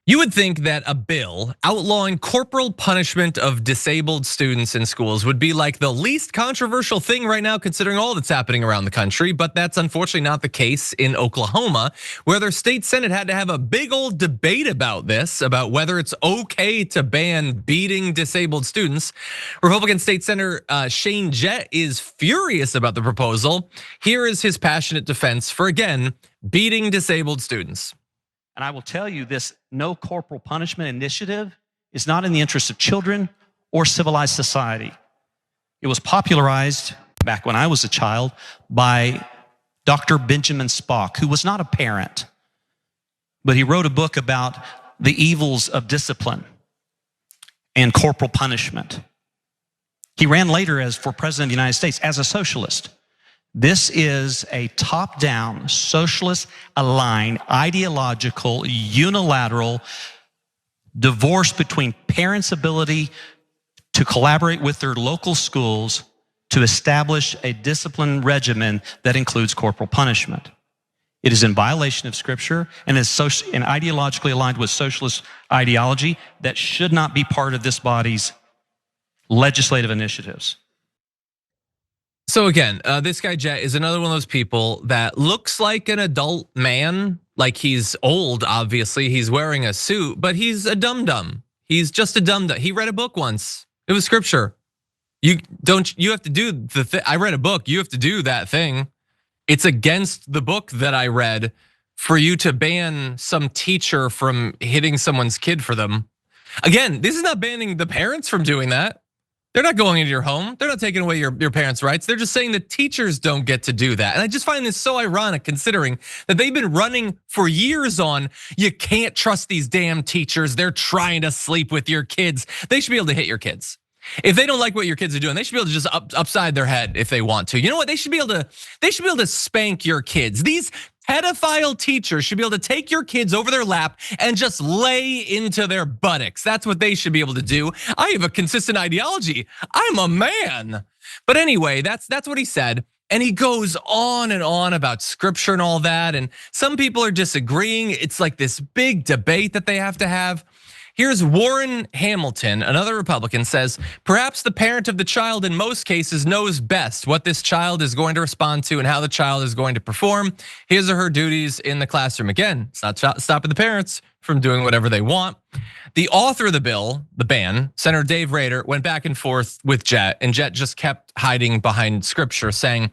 You would think that a bill outlawing corporal punishment of disabled students in schools would be like the least controversial thing right now, considering all that's happening around the country. But that's unfortunately not the case in Oklahoma, where their state senate had to have a big old debate about this, about whether it's okay to ban beating disabled students. Republican State Senator Shane Jett is furious about the proposal. Here is his passionate defense for, again, beating disabled students. And I will tell you, this no corporal punishment initiative is not in the interest of children or civilized society. It was popularized back when I was a child by Dr. Benjamin Spock, who was not a parent, but he wrote a book about the evils of discipline and corporal punishment. He ran later for president of the United States as a socialist. This is a top-down, socialist-aligned, ideological, unilateral divorce between parents' ability to collaborate with their local schools to establish a discipline regimen that includes corporal punishment. It is in violation of Scripture and is ideologically aligned with socialist ideology that should not be part of this body's legislative initiatives. So again, this guy Jett is another one of those people that looks like an adult man, like he's old, obviously. He's wearing a suit, but he's a dum-dum. He's just a dum-dum. He read a book once. It was Scripture. You have to do the thing. I read a book, you have to do that thing. It's against the book that I read for you to ban some teacher from hitting someone's kid for them. Again, this is not banning the parents from doing that. They're not going into your home. They're not taking away your parents' rights. They're just saying that teachers don't get to do that. And I just find this so ironic, considering that they've been running for years on, you can't trust these damn teachers. They're trying to sleep with your kids. They should be able to hit your kids. If they don't like what your kids are doing, they should be able to just upside their head if they want to. You know what? They should be able to spank your kids. These pedophile teachers should be able to take your kids over their lap and just lay into their buttocks. That's what they should be able to do. I have a consistent ideology. I'm a man. But anyway, that's what he said. And he goes on and on about Scripture and all that. And some people are disagreeing. It's like this big debate that they have to have. Here's Warren Hamilton, another Republican, says, perhaps the parent of the child in most cases knows best what this child is going to respond to and how the child is going to perform his or her duties in the classroom. Again, it's not stopping the parents from doing whatever they want. The author of the bill, the ban, Senator Dave Rader, went back and forth with Jett, and Jett just kept hiding behind Scripture, saying,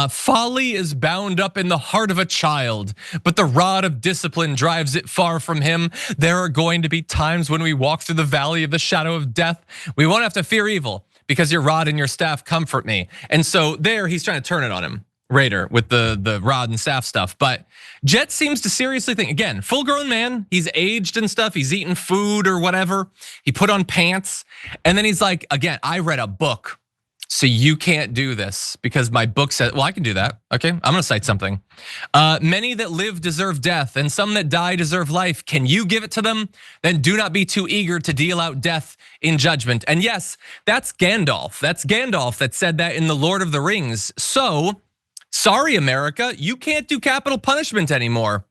folly is bound up in the heart of a child, but the rod of discipline drives it far from him. There are going to be times when we walk through the valley of the shadow of death. We won't have to fear evil because your rod and your staff comfort me. And so there, he's trying to turn it on him, Rader, with the rod and staff stuff. But Jett seems to seriously think, again, full grown man, he's aged and stuff, he's eaten food or whatever. He put on pants, and then he's like, again, I read a book, so you can't do this because my book says, well, I can do that. Okay, I'm gonna cite something. Many that live deserve death, and some that die deserve life. Can you give it to them? Then do not be too eager to deal out death in judgment. And yes, that's Gandalf. That's Gandalf that said that in the Lord of the Rings. So, sorry, America, you can't do capital punishment anymore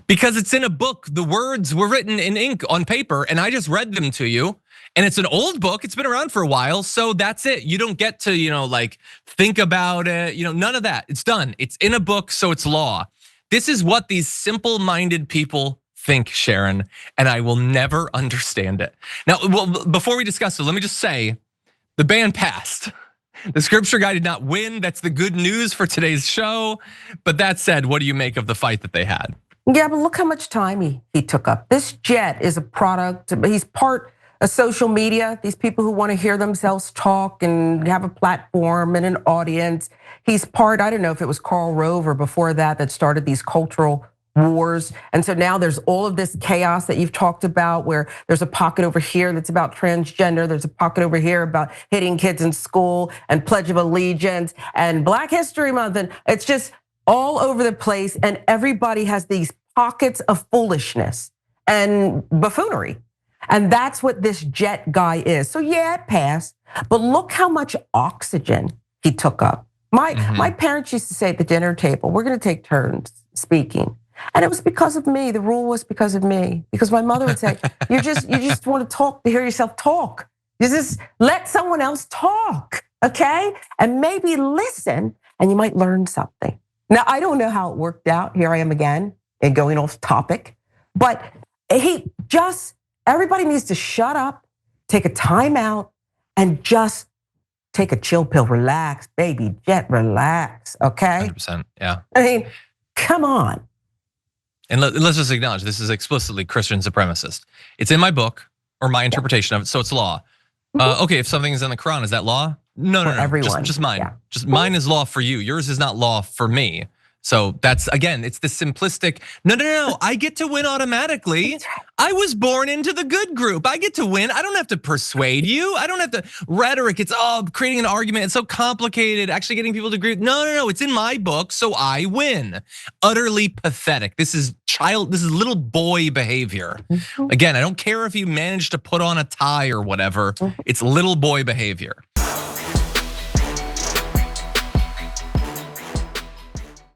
because it's in a book. The words were written in ink on paper, and I just read them to you. And it's an old book, it's been around for a while, so that's it. You don't get to, like think about it, none of that. It's done, it's in a book, so it's law. This is what these simple-minded people think, Sharon, and I will never understand it. Now, before we discuss it, let me just say, the ban passed. The Scripture guy did not win. That's the good news for today's show. But that said, what do you make of the fight that they had? Yeah, but look how much time he took up. This Jett is a product, he's part of social media. These people who want to hear themselves talk and have a platform and an audience. He's part, I don't know if it was Karl Rove or before that started these cultural wars. And so now there's all of this chaos that you've talked about, where there's a pocket over here that's about transgender, there's a pocket over here about hitting kids in school and Pledge of Allegiance and Black History Month, and it's just all over the place, and everybody has these pockets of foolishness and buffoonery. And that's what this Jett guy is. So yeah, it passed, but look how much oxygen he took up. My parents used to say at the dinner table, we're gonna take turns speaking. And it was because of me. The rule was because of me. Because my mother would say, you just want to talk to hear yourself talk. You just let someone else talk, okay? And maybe listen, and you might learn something. Now, I don't know how it worked out. Here I am again and going off topic. But everybody needs to shut up, take a time out, and just take a chill pill, relax, baby, Jett, relax, okay? 100%, yeah. I mean, come on. And let's just acknowledge this is explicitly Christian supremacist. It's in my book or my interpretation of it, so it's law. Okay, if something is in the Quran, is that law? No, everyone. Just mine. Yeah. Just mine is law for you. Yours is not law for me. So that's, again, it's the simplistic, no, I get to win automatically. I was born into the good group. I get to win. I don't have to persuade you. I don't have to rhetoric. It's creating an argument. It's so complicated, actually getting people to agree. No, it's in my book, so I win. Utterly pathetic. This is little boy behavior. Again, I don't care if you manage to put on a tie or whatever. It's little boy behavior.